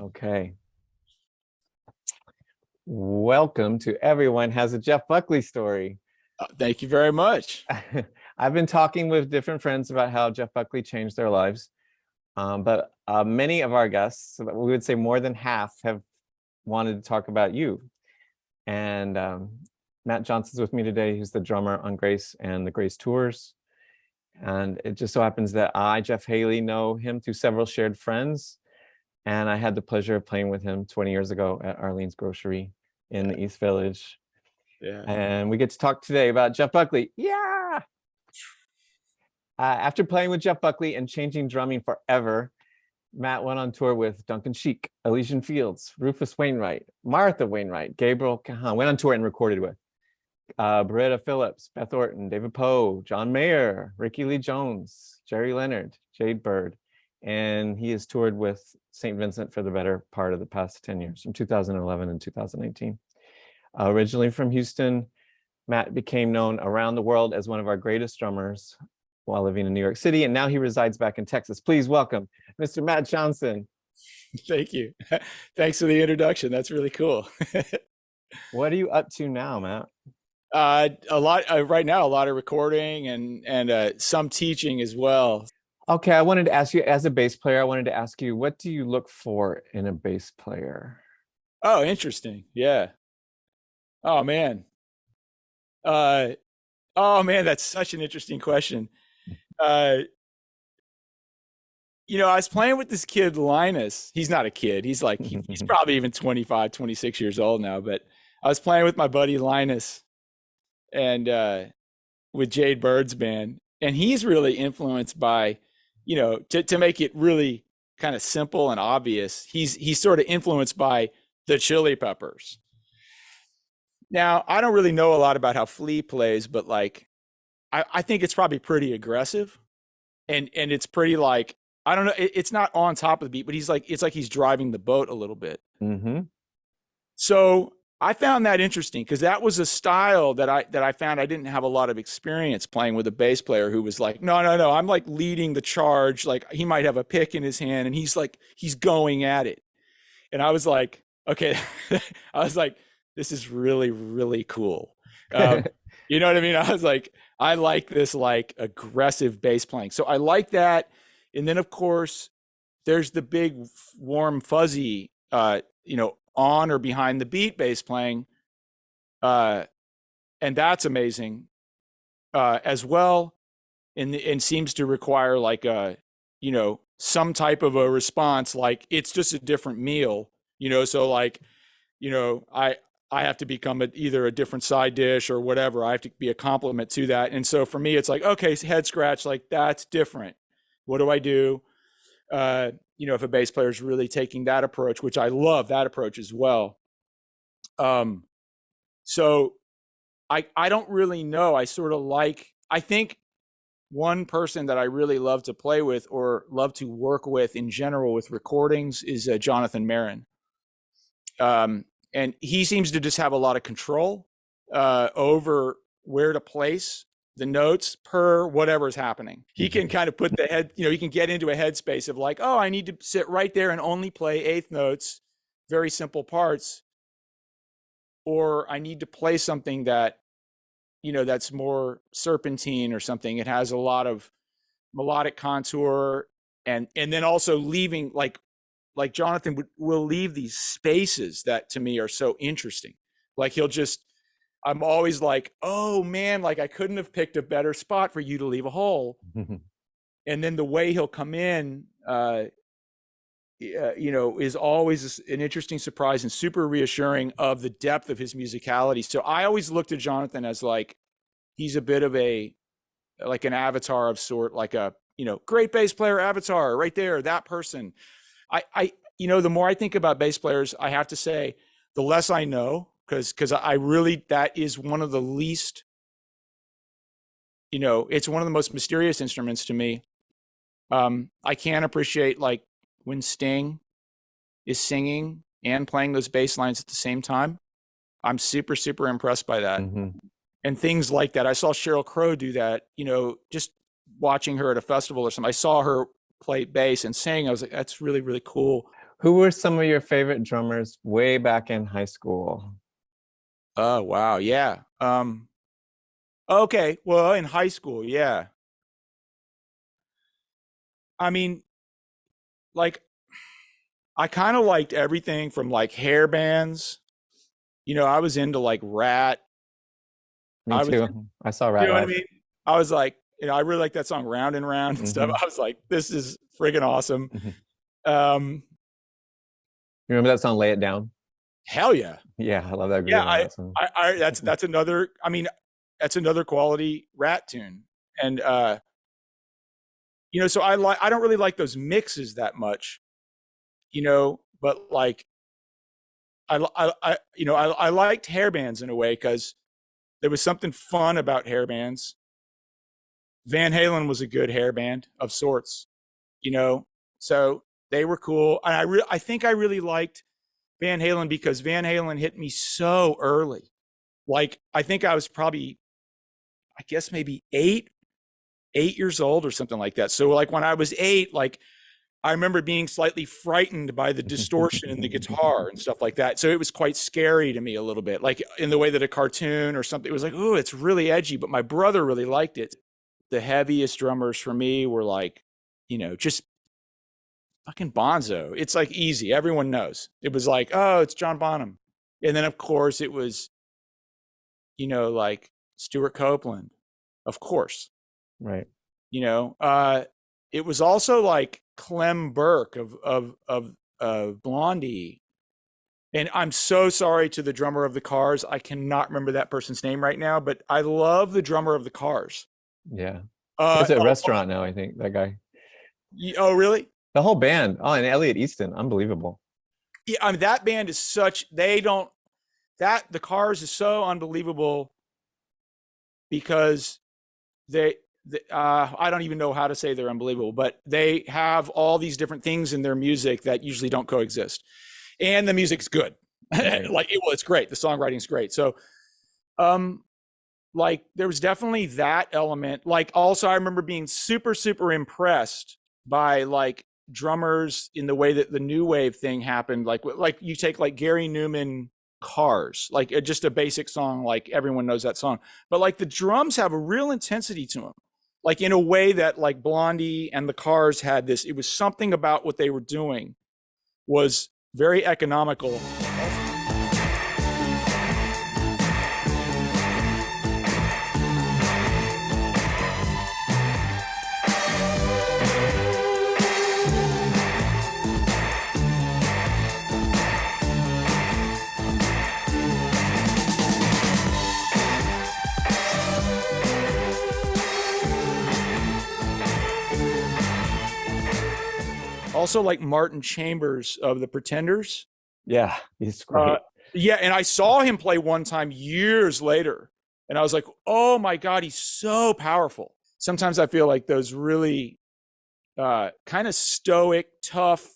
Okay. Welcome to Everyone Has a Jeff Buckley Story. Thank you very much. I've been talking with different friends about how Jeff Buckley changed their lives. But many of our guests, we would say more than half, have wanted to talk about you. And Matt Johnson's with me today, who's the drummer on Grace and the Grace Tours. And it just so happens that I, Jeff Haley, know him through several shared friends. And I had the pleasure of playing with him 20 years ago at Arlene's Grocery in the East Village. Yeah. And we get to talk today about Jeff Buckley. Yeah. After playing with Jeff Buckley and changing drumming forever, Matt went on tour with Duncan Sheik, Elysian Fields, Rufus Wainwright, Martha Wainwright, Gabriel Cahan, went on tour and recorded with Beretta Phillips, Beth Orton, David Poe, John Mayer, Ricky Lee Jones, Jerry Leonard, Jade Bird. And he has toured with St. Vincent for the better part of the past 10 years, from 2011 and 2018. Originally from Houston, Matt became known around the world as one of our greatest drummers while living in New York City, and now he resides back in Texas. Please welcome Mr. Matt Johnson. Thank you. Thanks for the introduction. That's really cool. What are you up to now, Matt? A lot right now, a lot of recording and some teaching as well. Okay, I wanted to ask you, as a bass player, I wanted to ask you, what do you look for in a bass player? Oh, interesting. Yeah. Oh man. Oh man, that's such an interesting question. I was playing with this kid, Linus. He's not a kid. He's like, he's probably even 25, 26 years old now. But I was playing with my buddy Linus and with Jade Bird's band. And he's really influenced by, to make it really kind of simple and obvious, he's sort of influenced by the Chili Peppers. Now, I don't really know a lot about how Flea plays, but like, I think it's probably pretty aggressive. And it's pretty like, I don't know, it's not on top of the beat, but it's like he's driving the boat a little bit. Mm-hmm. So I found that interesting because that was a style that I found I didn't have a lot of experience playing with a bass player who was like, no, I'm like leading the charge. Like he might have a pick in his hand and he's going at it. And I was like, okay, this is really, really cool. You know what I mean? I was like, I like this like aggressive bass playing. So I like that. And then of course there's the big warm fuzzy, on or behind the beat bass playing. And that's amazing as well. And seems to require like some type of a response, like it's just a different meal, so like, I have to become either a different side dish or whatever. I have to be a complement to that. And so for me, it's like, okay, head scratch, like that's different. What do I do? If a bass player is really taking that approach, which I love that approach as well. So I don't really know. I think one person that I really love to play with or love to work with in general with recordings is Jonathan Marin. And he seems to just have a lot of control over where to place the notes per whatever is happening. He can kind of put the head, he can get into a headspace of like, oh, I need to sit right there and only play eighth notes, very simple parts. Or I need to play something that, that's more serpentine or something. It has a lot of melodic contour and then also leaving like Jonathan will leave these spaces that to me are so interesting. Like I'm always like, oh man, like I couldn't have picked a better spot for you to leave a hole. And then the way he'll come in, is always an interesting surprise and super reassuring of the depth of his musicality. So I always looked at Jonathan as like, he's a bit of like an avatar of sort, like a, great bass player avatar right there, that person. The more I think about bass players, I have to say the less I know, because I really, that is one of the least, it's one of the most mysterious instruments to me. I can't appreciate like when Sting is singing and playing those bass lines at the same time. I'm super, super impressed by that. Mm-hmm. And things like that. I saw Sheryl Crow do that, just watching her at a festival or something. I saw her play bass and sing. I was like, that's really, really cool. Who were some of your favorite drummers way back in high school? Oh, wow. Yeah. Okay. Well, in high school, yeah. I mean, like, I kind of liked everything from like hair bands. I was into like Rat. Me I was, too. I saw you Rat know what I live. mean? I was like, I really like that song Round and Round and stuff. Hmm. I was like, this is friggin' awesome. Hmm. Um, You remember that song, Lay It Down? Hell yeah. Yeah, I love that Yeah. groove on that song. That's another, I mean, that's another quality Rat tune. And, so I don't really like those mixes that much, but like, I liked hair bands in a way because there was something fun about hair bands. Van Halen was a good hair band of sorts, so they were cool. And I think I really liked Van Halen because Van Halen hit me so early. Like, I think I was probably, I guess maybe 8 years old or something like that. So like when I was 8, like I remember being slightly frightened by the distortion in the guitar and stuff like that. So it was quite scary to me a little bit, like in the way that a cartoon or something, it was like, oh, it's really edgy, but my brother really liked it. The heaviest drummers for me were like, just fucking Bonzo. It's like easy. Everyone knows. It was like, oh, it's John Bonham. And then of course it was, like Stuart Copeland, of course, Right. It was also like Clem Burke of Blondie. And I'm so sorry to the drummer of the Cars. I cannot remember that person's name right now, but I love the drummer of the Cars. Yeah. It's a restaurant now, I think, that guy. Oh, really? The whole band. Oh, and Elliot Easton. Unbelievable. Yeah, I mean, that band is the Cars is so unbelievable because I don't even know how to say they're unbelievable, but they have all these different things in their music that usually don't coexist. And the music's good. Right. It's great. The songwriting's great. So, like there was definitely that element. Like also I remember being super, super impressed by like drummers in the way that the new wave thing happened. Like you take like Gary Newman Cars, like just a basic song, like everyone knows that song, but like the drums have a real intensity to them, like in a way that like Blondie and the Cars had this. It was something about what they were doing was very economical. Also like Martin Chambers of the Pretenders. Yeah, he's great. Yeah, and I saw him play one time years later, and I was like, oh my God, he's so powerful. Sometimes I feel like those really kind of stoic, tough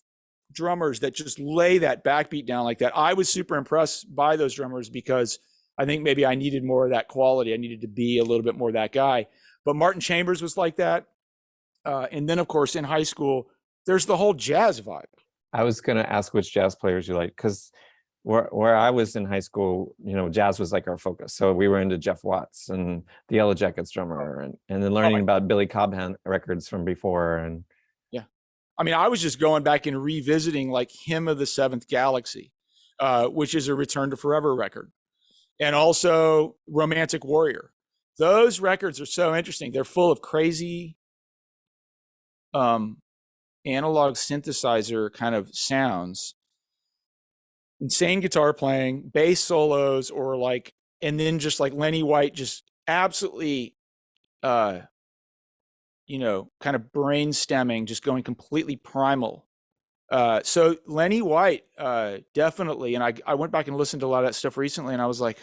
drummers that just lay that backbeat down like that. I was super impressed by those drummers because I think maybe I needed more of that quality. I needed to be a little bit more that guy. But Martin Chambers was like that. And then, of course, in high school, there's the whole jazz vibe. I was gonna ask which jazz players you like, because where I was in high school, jazz was like our focus. So we were into Jeff Watts and the Yellow Jackets drummer, and then learning about Billy Cobham records from before. And yeah, I mean, I was just going back and revisiting like Hymn of the Seventh Galaxy, which is a Return to Forever record, and also Romantic Warrior. Those records are so interesting. They're full of crazy analog synthesizer kind of sounds, insane guitar playing, bass solos, or like, and then just like Lenny White just absolutely kind of brain stemming, just going completely primal. So Lenny White, definitely. And I went back and listened to a lot of that stuff recently, and I was like,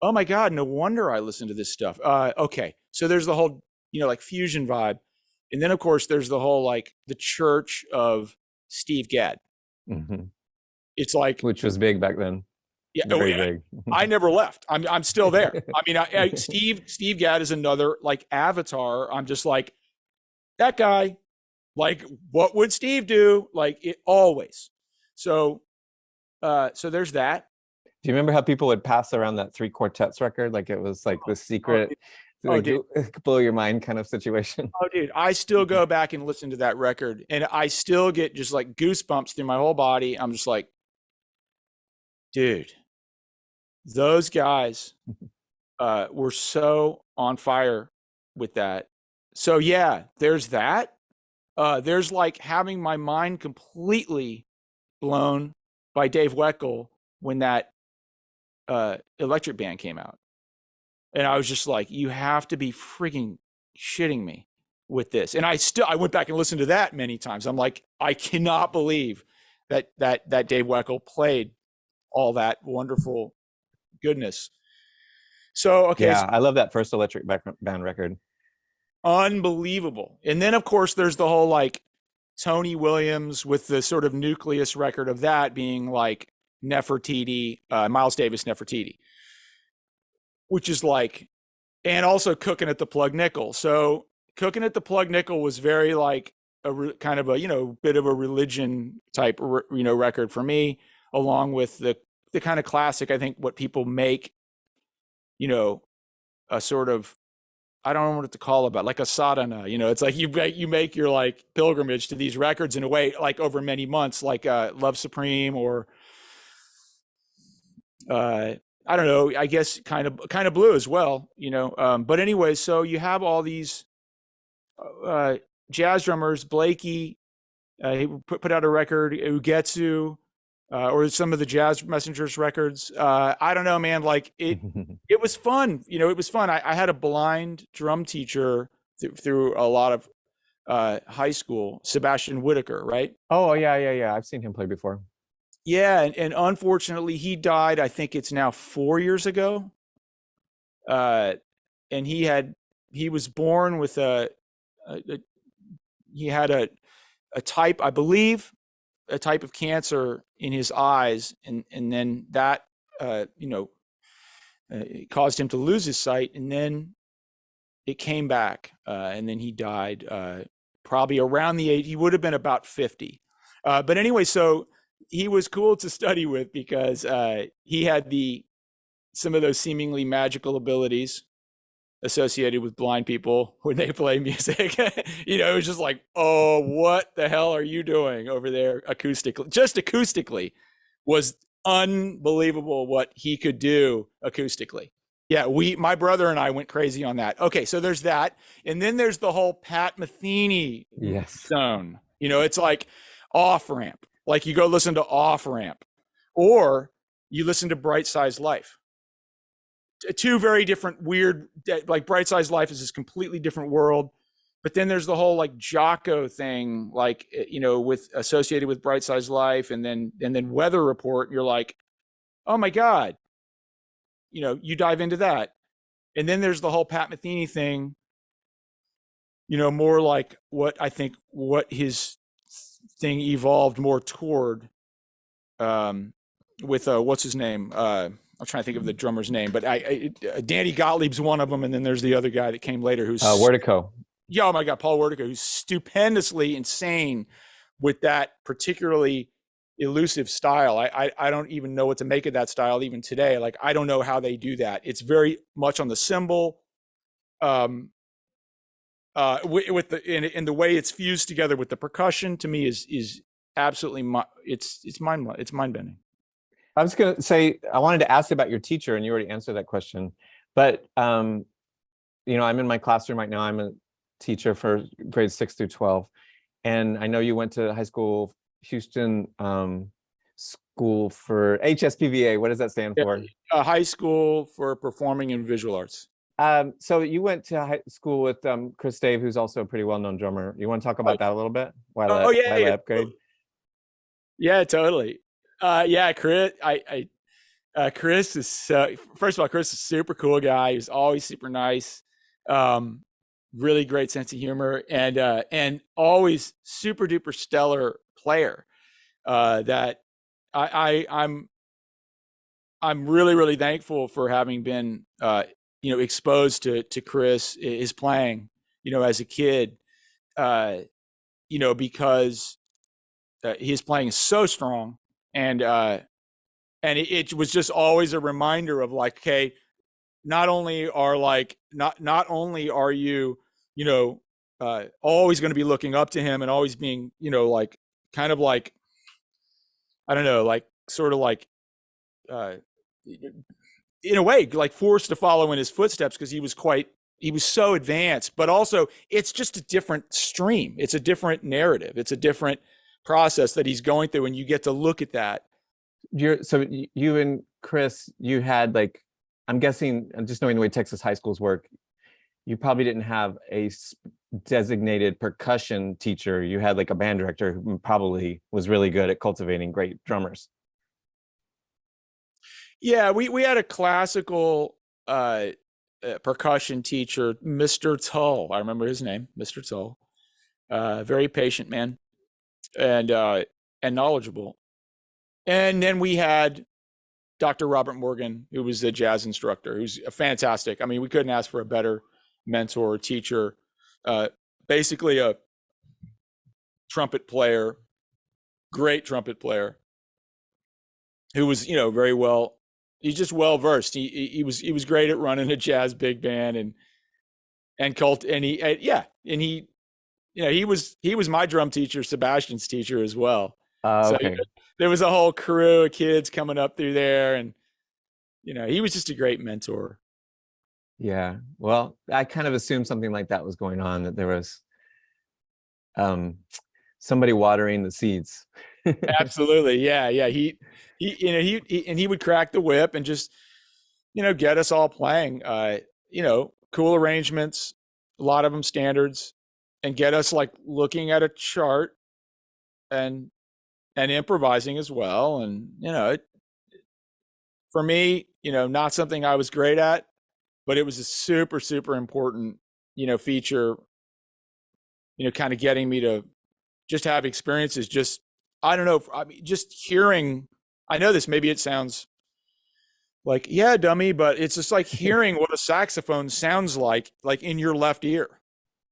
oh my God, no wonder I listened to this stuff. Okay. So there's the whole, like fusion vibe. And then of course there's the whole, like the church of Steve Gadd. mm-hmm. It's like, which was big back then. Yeah, very big. I never left. I'm still there. I mean, Steve Gadd is another like avatar. I'm just like, that guy, like, what would Steve do? Like, it always. So so there's that. Do you remember how people would pass around that three quartets record? Like it was like the secret, like, dude. blow your mind kind of situation. Oh, dude, I still go back and listen to that record, and I still get just like goosebumps through my whole body. I'm just like, dude, those guys were so on fire with that. So yeah, there's that. There's like having my mind completely blown by Dave Weckl when that Electric Band came out. And I was just like, you have to be freaking shitting me with this. And I went back and listened to that many times. I'm like, I cannot believe that Dave Weckl played all that wonderful goodness. So, okay. Yeah, So I love that first Electric Band record. unbelievable. And then of course there's the whole like Tony Williams with the sort of nucleus record of that being like Nefertiti, Miles Davis Nefertiti, which is like, and also Cooking at the Plug Nickel. So Cooking at the Plug Nickel was very like kind of a, bit of a religion type, record for me, along with the kind of classic, I think what people make, a sort of, I don't know what to call it, but like a sadhana, it's like you make your like pilgrimage to these records in a way, like over many months, like Love Supreme or I don't know, I guess kind of Blue as well, but anyway, so you have all these jazz drummers, Blakey, he put out a record, Ugetsu, or some of the Jazz Messengers records. I don't know, man, like it was fun. It was fun. I had a blind drum teacher through a lot of high school, Sebastian Whitaker, right? Oh, yeah. I've seen him play before. Yeah, and unfortunately he died, I think it's now 4 years ago. And he was born with he had a type, I believe, a type of cancer in his eyes, and then that it caused him to lose his sight, and then it came back, and then he died probably around the age, he would have been about 50. But anyway, so he was cool to study with because he had some of those seemingly magical abilities associated with blind people when they play music. It was just like, oh, what the hell are you doing over there acoustically? Just acoustically was unbelievable what he could do acoustically. Yeah, my brother and I went crazy on that. Okay, so there's that. And then there's the whole Pat Metheny zone. It's like Off Ramp. Like you go listen to Off Ramp, or you listen to Bright Size Life. Two very different, weird, like Bright Size Life is this completely different world. But then there's the whole like Jocko thing, like, with associated with Bright Size Life, and then Weather Report. And you're like, oh my God, you dive into that. And then there's the whole Pat Metheny thing, more like what his thing evolved more toward, with what's his name? I'm trying to think of the drummer's name, but Danny Gottlieb's one of them, and then there's the other guy that came later who's Wertico. Yeah, oh my God, Paul Wertico, who's stupendously insane with that particularly elusive style. I don't even know what to make of that style even today. Like I don't know how they do that. It's very much on the cymbal, with the way it's fused together with the percussion. To me, is absolutely it's mind bending. I was going to say, I wanted to ask about your teacher, and you already answered that question. But, I'm in my classroom right now. I'm a teacher for grades 6 through 12. And I know you went to high school, Houston School for HSPVA. What does that stand for? High School for Performing and Visual Arts. So you went to high school with Chris Dave, who's also a pretty well-known drummer. You want to talk about that a little bit? Yeah. Upgrade? Yeah, totally. Yeah, Chris. Chris is first of all, Chris is a super cool guy. He's always super nice, really great sense of humor, and always super duper stellar player. That I'm really really thankful for having been exposed to Chris, his playing, as a kid, because his playing is so strong. And it was just always a reminder of like, okay, not only are you, you know, always going to be looking up to him and always being, you know, like kind of like, I don't know, like sort of like, uh, in a way, like forced to follow in his footsteps because he was so advanced, but also it's just a different stream. It's a different narrative. It's a different process that he's going through. And you get to look at that. You and Chris, you had like, I'm guessing, just knowing the way Texas high schools work, you probably didn't have a designated percussion teacher. You had like a band director who probably was really good at cultivating great drummers. Yeah, we had a classical percussion teacher, Mr. Tull. I remember his name, Mr. Tull. Very patient man, and knowledgeable. And then we had Dr. Robert Morgan, who was the jazz instructor, who's fantastic. I mean, we couldn't ask for a better mentor or teacher. Basically a trumpet player, great trumpet player, who was, you know, very well. He's just well versed. He was great at running a jazz big band and he you know, he was my drum teacher, Sebastian's teacher as well. So Okay. there was a whole crew of kids coming up through there, and you know, he was just a great mentor. Yeah. Well, I kind of assumed something like that was going on, that there was um somebody watering the seeds. Absolutely, yeah. He you know he would crack the whip and just, you know, get us all playing. You know, cool arrangements, a lot of them standards, and get us like looking at a chart and improvising as well. And you know, for me, you know, not something I was great at, but it was a super important, you know, feature, you know, kind of getting me to just have experiences. Just, I don't know, I mean, just hearing, I know this, maybe it sounds like, yeah, dummy, but it's just like hearing what a saxophone sounds like in your left ear.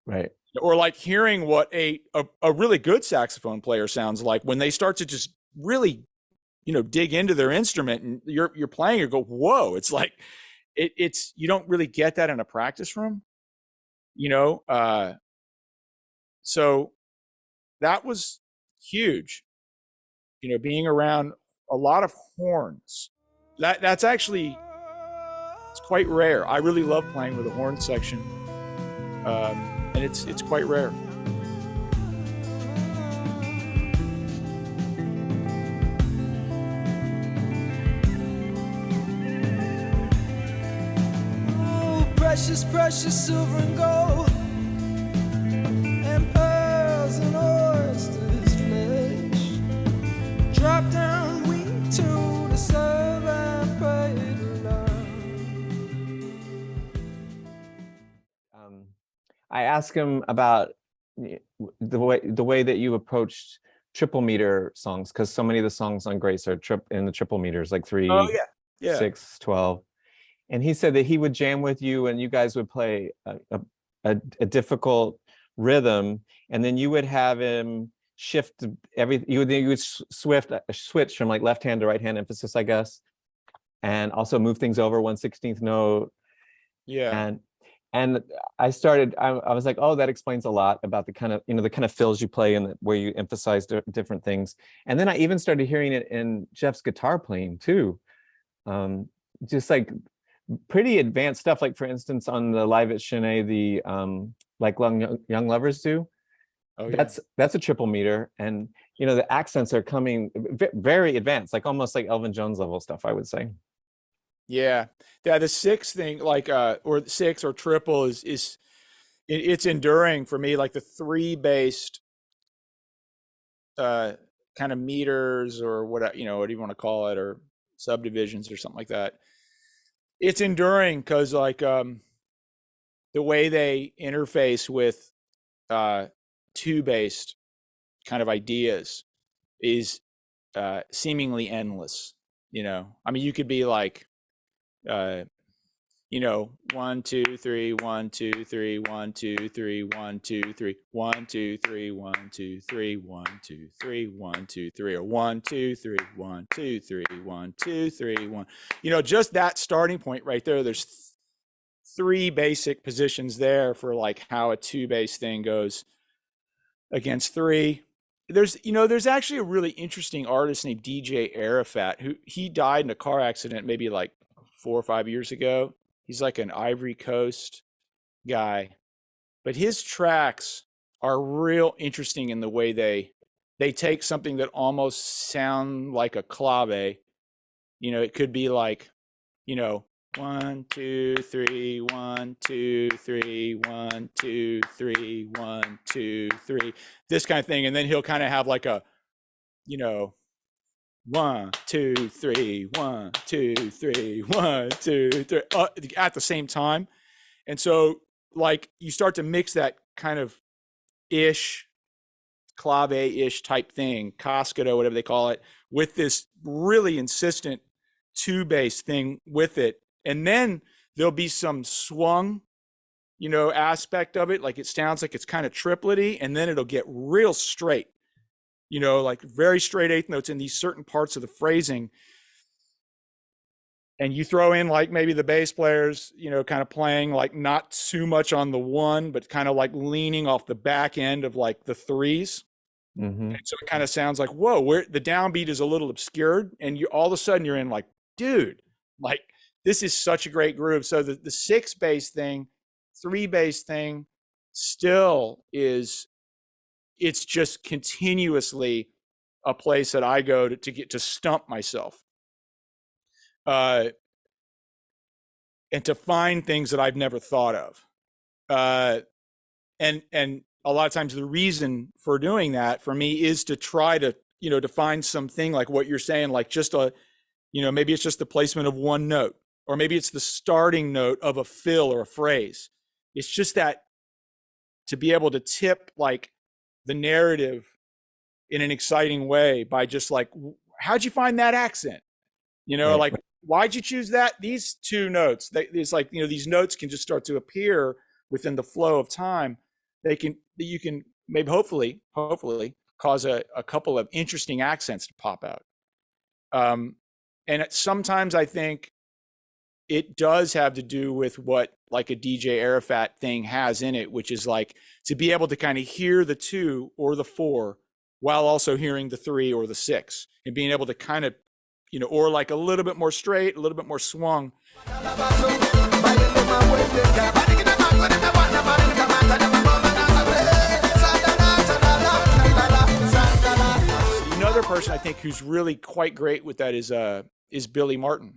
Right. Or like hearing what a really good saxophone player sounds like when they start to just really, you know, dig into their instrument, and you're playing, you go, whoa, it's like, it's, you don't really get that in a practice room, you know? So that was huge, you know, being around a lot of horns. That's actually, it's quite rare. I really love playing with a horn section. And it's quite rare. Precious silver and gold, and pearls and oysters flesh. Drop down we to serve and pray to Um, I asked him about the way that you approached triple meter songs, because so many of the songs on Grace are in the triple meters, like 3, Oh yeah. 6, 12. And he said that he would jam with you and you guys would play a difficult rhythm, and then you would have him shift you would switch from like left hand to right hand emphasis, I guess, and also move things over 1/16th note. Yeah. And I was like, oh, that explains a lot about the kind of, you know, the kind of fills you play and where you emphasize different things. And then I even started hearing it in Jeff's guitar playing too. Just like pretty advanced stuff. Like for instance, on the Live at Chennai, the like Young Lovers do. Oh yeah. That's a triple meter, and you know the accents are coming very advanced, like almost like Elvin Jones level stuff, I would say. Yeah. The six thing, like or six or triple is it's enduring for me, like the 3 based kind of meters, or what, you know, what do you want to call it, or subdivisions or something like that. It's enduring because like the way they interface with 2 based kind of ideas is seemingly endless, you know. I mean, you could be like you know, 1, 2, 3, 1, 2, 3, 1, 2, 3, 1, 2, 3, 1, 2, 3, 1, 2, 3, 1, 2, 3, 1, 2, 3, or 1, 2, 3, 1, 2, 3, 1, 2, 3, 1. You know, just that starting point right there. There's three basic positions there for like how a two bass thing goes against three. There's actually a really interesting artist named DJ Arafat who he died in a car accident maybe like 4 or 5 years ago. He's like an Ivory Coast guy, but his tracks are real interesting in the way they take something that almost sound like a clave. You know, it could be like, you know, 1, 2, 3, 1, 2, 3, 1, 2, 3, 1, 2, 3, this kind of thing. And then he'll kind of have like a, you know, 1, 2, 3, 1, 2, 3, 1, 2, 3 at the same time. And so like you start to mix that kind of clave-ish type thing, cascado, whatever they call it, with this really insistent two bass thing with it. And then there'll be some swung, you know, aspect of it. Like it sounds like it's kind of triplety, and then it'll get real straight, you know, like very straight eighth notes in these certain parts of the phrasing. And you throw in like maybe the bass players, you know, kind of playing like not too much on the one, but kind of like leaning off the back end of like the threes. Mm-hmm. And so it kind of sounds like, whoa, where the downbeat is a little obscured. And you all of a sudden you're in like, dude, like this is such a great groove. So the six bass thing, three bass thing still is, it's just continuously a place that I go to get to stump myself. And to find things that I've never thought of. And a lot of times the reason for doing that for me is to try to, you know, to find something like what you're saying, like just a, you know, maybe it's just the placement of one note, or maybe it's the starting note of a fill or a phrase. It's just that to be able to tip like the narrative in an exciting way by just like, how'd you find that accent? You know, Right. like, why'd you choose that? These two notes, it's like, you know, these notes can just start to appear within the flow of time. You can maybe hopefully cause a couple of interesting accents to pop out. And sometimes I think it does have to do with what like a DJ Arafat thing has in it, which is like to be able to kind of hear the 2 or the 4 while also hearing the 3 or the 6, and being able to kind of, you know, or like a little bit more straight, a little bit more swung. Another person I think who's really quite great with that is Billy Martin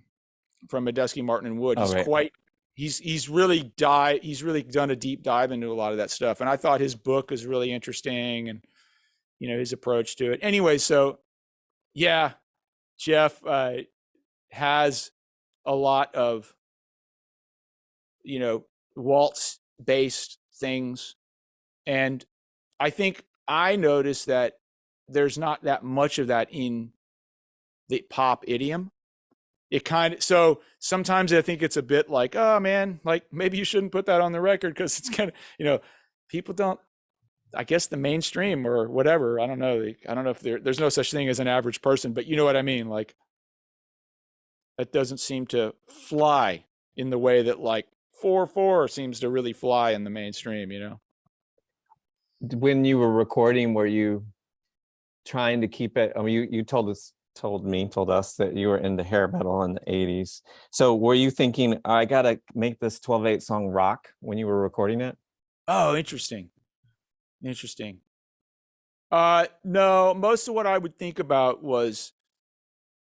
from Medeski, Martin and Wood. He's right. he's really done a deep dive into a lot of that stuff. And I thought his book was really interesting, and, you know, his approach to it. Anyway, so yeah, Jeff has a lot of, you know, waltz based things. And I think I noticed that there's not that much of that in the pop idiom. It kind of, so sometimes I think it's a bit like, oh man, like maybe you shouldn't put that on the record because it's kind of, you know, people don't, I guess the mainstream or whatever, I don't know. I don't know if there's no such thing as an average person, but you know what I mean? Like that doesn't seem to fly in the way that like 4/4 seems to really fly in the mainstream, you know? When you were recording, were you trying to keep it? I mean, you told us that you were into hair metal in the 80s. So were you thinking, I gotta make this 12/8 song rock when you were recording it? Oh, interesting. No, most of what I would think about was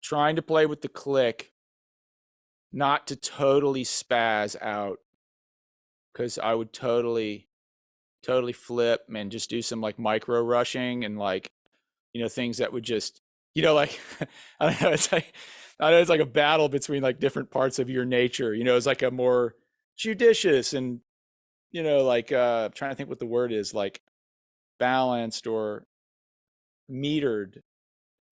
trying to play with the click, not to totally spaz out, because I would totally flip and just do some like micro rushing and like, you know, things that would just, you know, like I don't know, it's like a battle between like different parts of your nature. You know, it's like a more judicious and, you know, like I'm trying to think what the word is, like balanced or metered,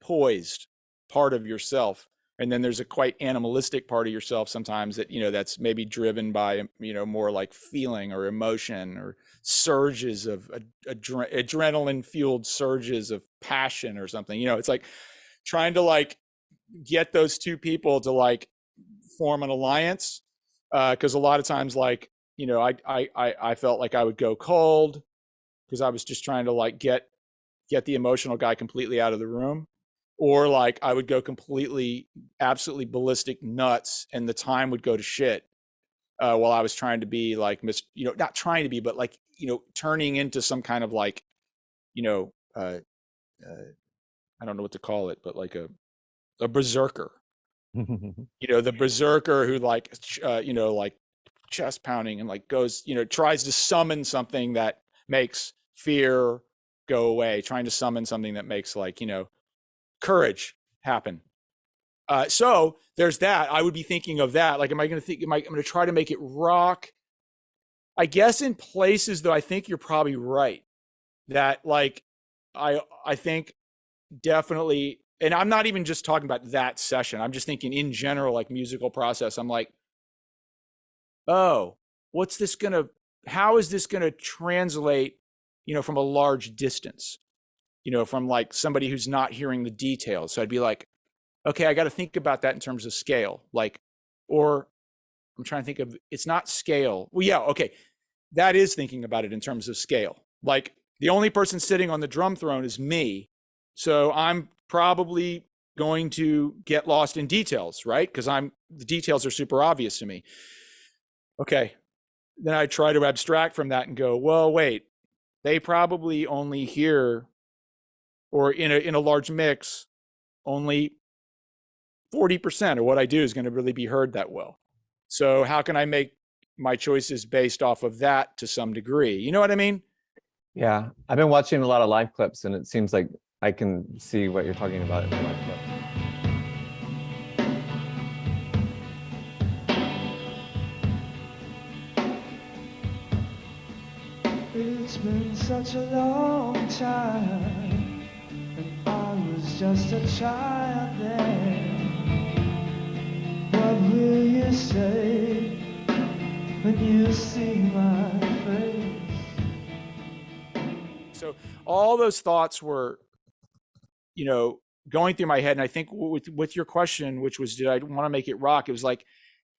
poised part of yourself. And then there's a quite animalistic part of yourself sometimes that, that's maybe driven by, more like feeling or emotion or surges of adrenaline fueled surges of passion or something. It's like trying to like get those two people to like form an alliance. Cause a lot of times, like, I felt like I would go cold because I was just trying to like get the emotional guy completely out of the room. Or like I would go completely, absolutely ballistic nuts, and the time would go to shit while I was trying to be like, not trying to be, but like, turning into some kind of like, I don't know what to call it, but like a berserker. The berserker who like, like chest pounding and like goes, tries to summon something that makes fear go away, trying to summon something that makes like, courage happen. So there's that. I would be thinking of that. Like, am I going to try to make it rock? I guess in places though, I think you're probably right that like, I think definitely, and I'm not even just talking about that session. I'm just thinking in general, like musical process. I'm like, oh, how is this going to translate, from a large distance? From like somebody who's not hearing the details. So I'd be like, okay, I got to think about that in terms of scale. Like, or I'm trying to think of, it's not scale. Well, yeah, okay. That is thinking about it in terms of scale. Like the only person sitting on the drum throne is me. So I'm probably going to get lost in details, right? Because the details are super obvious to me. Okay. Then I try to abstract from that and go, well, wait, they probably only hear, or in a large mix, only 40% of what I do is going to really be heard that well. So how can I make my choices based off of that to some degree? You know what I mean? Yeah, I've been watching a lot of live clips, and it seems like I can see what you're talking about in the live clips. It's been such a long time, and I was just a child then. What will you say when you see my face? So all those thoughts were, going through my head. And I think with your question, which was, did I want to make it rock? It was like,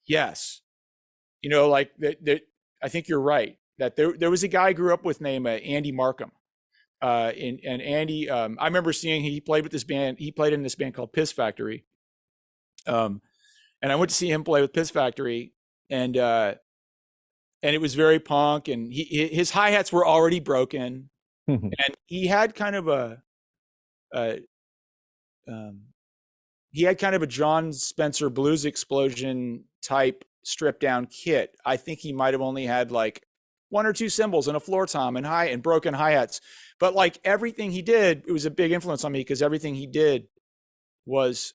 yes, like that. I think you're right. That there was a guy I grew up with named Andy Markham. And Andy, I remember seeing he played with this band. He played in this band called Piss Factory. And I went to see him play with Piss Factory, and it was very punk. And his hi-hats were already broken, and he had kind of a John Spencer Blues Explosion type stripped down kit. I think he might have only had like one or two cymbals and a floor tom and broken hi-hats. But like everything he did, it was a big influence on me because everything he did was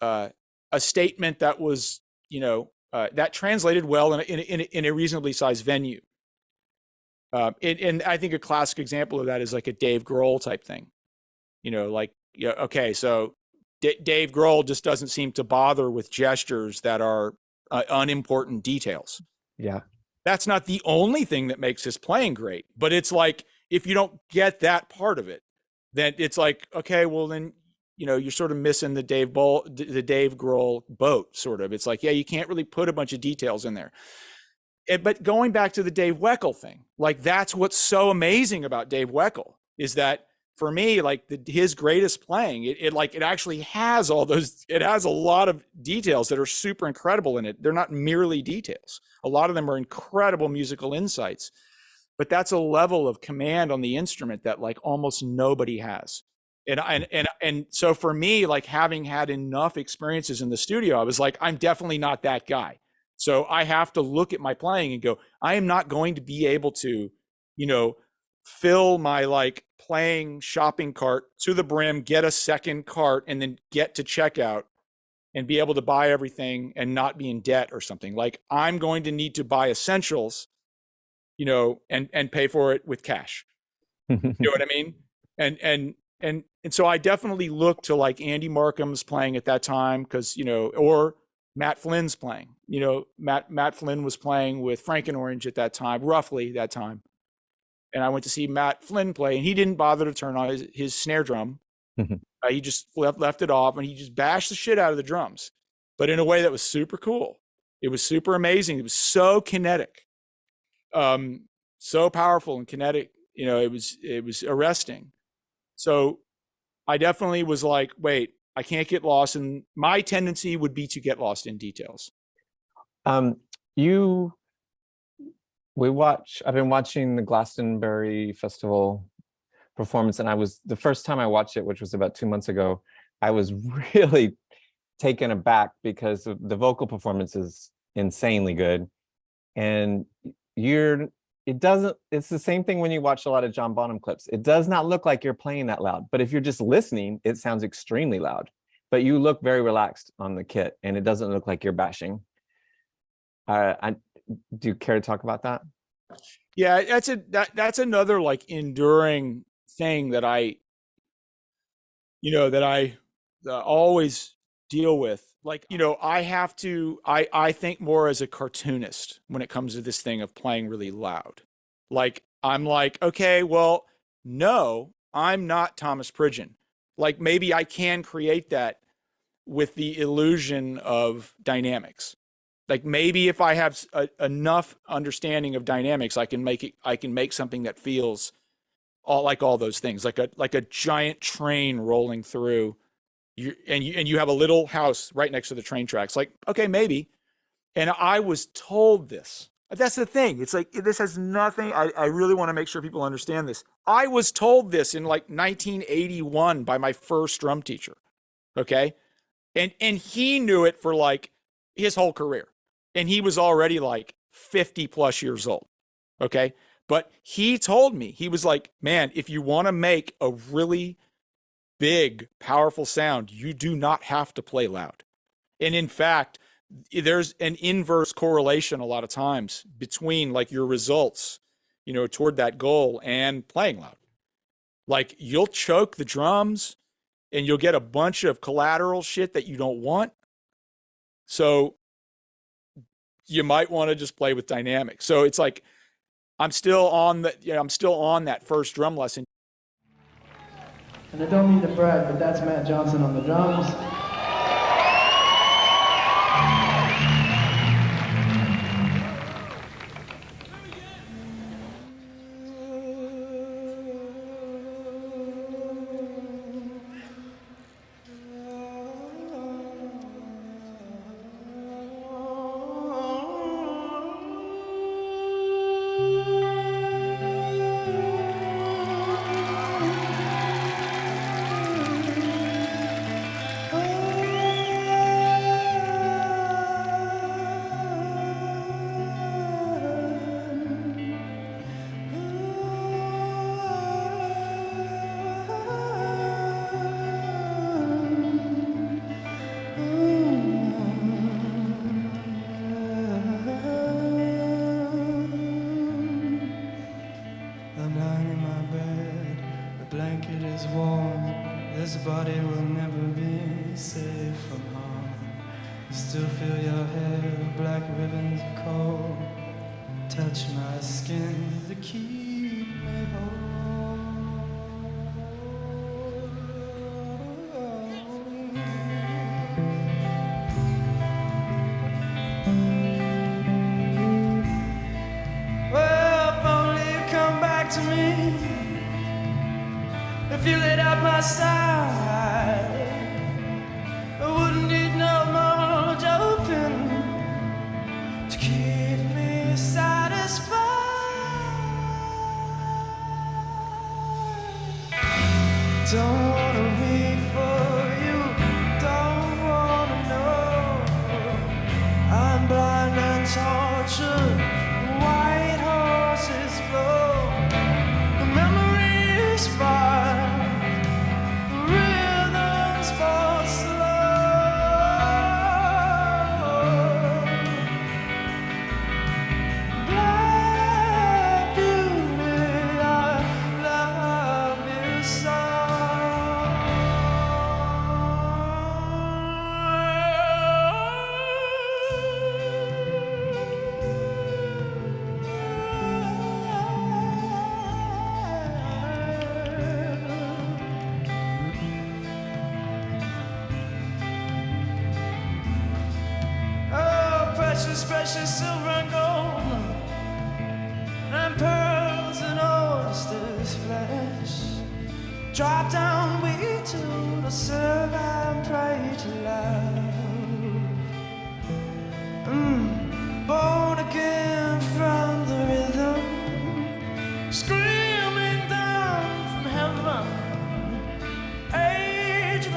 a statement that was, that translated well in a reasonably sized venue. And I think a classic example of that is like a Dave Grohl type thing. Okay, so Dave Grohl just doesn't seem to bother with gestures that are unimportant details. Yeah. That's not the only thing that makes his playing great, but it's like, if you don't get that part of it, then it's like, okay, well then, you're sort of missing the Dave Grohl boat, sort of. It's like, yeah, you can't really put a bunch of details in there. But going back to the Dave Weckl thing, like that's what's so amazing about Dave Weckl is that for me, like his greatest playing, it actually has all those, it has a lot of details that are super incredible in it. They're not merely details. A lot of them are incredible musical insights, but that's a level of command on the instrument that like almost nobody has. And so for me, like having had enough experiences in the studio, I was like, I'm definitely not that guy. So I have to look at my playing and go, I am not going to be able to, fill my like playing shopping cart to the brim, get a second cart, and then get to checkout and be able to buy everything and not be in debt or something. Like I'm going to need to buy essentials, and pay for it with cash. You know what I mean? And And so I definitely looked to like Andy Markham's playing at that time, because, you know, or Matt Flynn's playing. You know, Matt Flynn was playing with Franken Orange at that time, roughly that time. And I went to see Matt Flynn play, and he didn't bother to turn on his snare drum. He just left it off, and he just bashed the shit out of the drums, but in a way that was super cool. It was super amazing. It was so kinetic, so powerful and kinetic. You know, it was arresting. So I definitely was like, wait, I can't get lost. And my tendency would be to get lost in details. I've been watching the Glastonbury Festival performance, and the first time I watched it, which was about 2 months ago, I was really taken aback because the vocal performance is insanely good. And it's the same thing when you watch a lot of John Bonham clips. It does not look like you're playing that loud, but if you're just listening, it sounds extremely loud. But you look very relaxed on the kit, and it doesn't look like you're bashing. Do you care to talk about that? Yeah, that's another like enduring thing that I always deal with. Like, you know, I think more as a cartoonist when it comes to this thing of playing really loud. Like, I'm like, okay, well, no, I'm not Thomas Pridgeon. Like, maybe I can create that with the illusion of dynamics. Like, maybe if I have enough understanding of dynamics, I can make something that feels all those things, like a giant train rolling through. You have a little house right next to the train tracks. Like, okay, maybe. And I was told this. That's the thing. It's like, this has nothing. I really want to make sure people understand this. I was told this in like 1981 by my first drum teacher. Okay. And he knew it for like his whole career. And he was already like 50 plus years old. Okay. But he told me, he was like, man, if you want to make a really big, powerful sound, you do not have to play loud. And in fact, there's an inverse correlation a lot of times between like your results, you know, toward that goal and playing loud. Like, you'll choke the drums and you'll get a bunch of collateral shit that you don't want. So you might want to just play with dynamics. So it's like, I'm still on that first drum lesson. And I don't mean to brag, but that's Matt Johnson on the drums. If you laid out my side, I wouldn't need no more open to keep me satisfied. Don't wanna wait for you, don't wanna know. I'm blind and tortured, white horses flow. The memories far. Black beauty, I love you so. precious silver and gold, and pearls and oysters flesh. Drop down we two to serve and pray to love. Born again from the rhythm, screaming down from heaven. Ageless,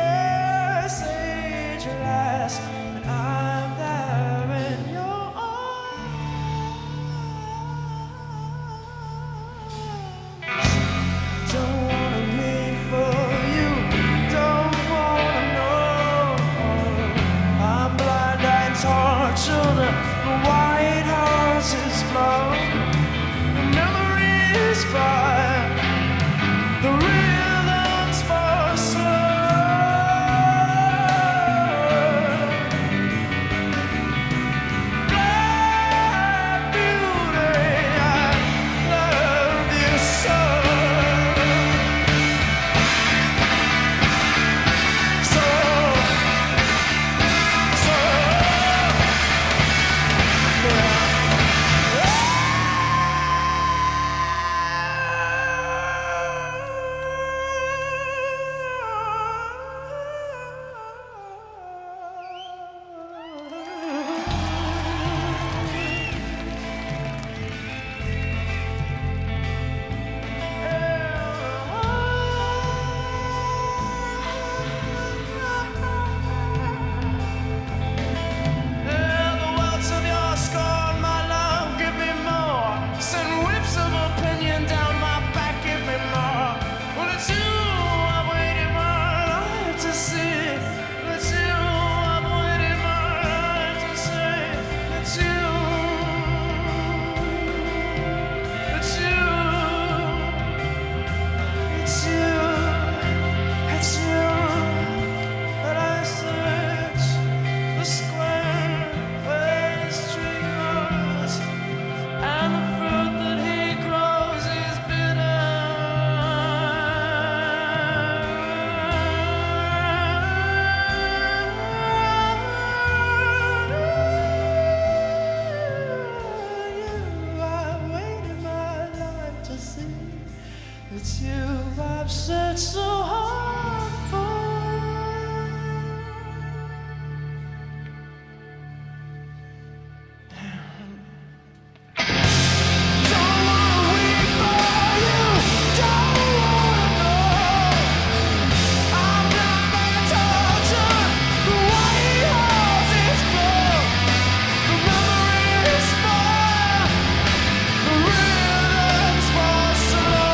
ageless, and I'm there in your arms. Don't wanna wait for you, don't wanna know. I'm blind and tortured, the white horses flow. The memories fire, the rhythms for Black beauty, I love you so. It's you I've searched so hard for. Don't wanna wait for you, don't wanna know. I'm blind by the torture, the white horses flow. The memories fire, the rhythms fall slow.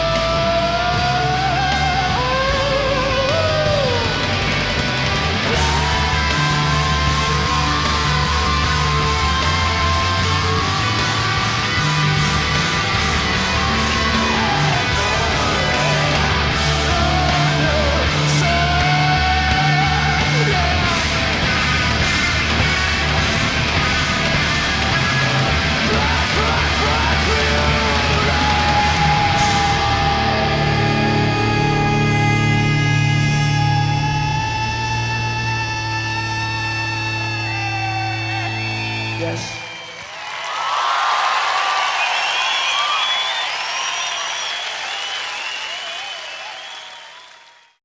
Yes.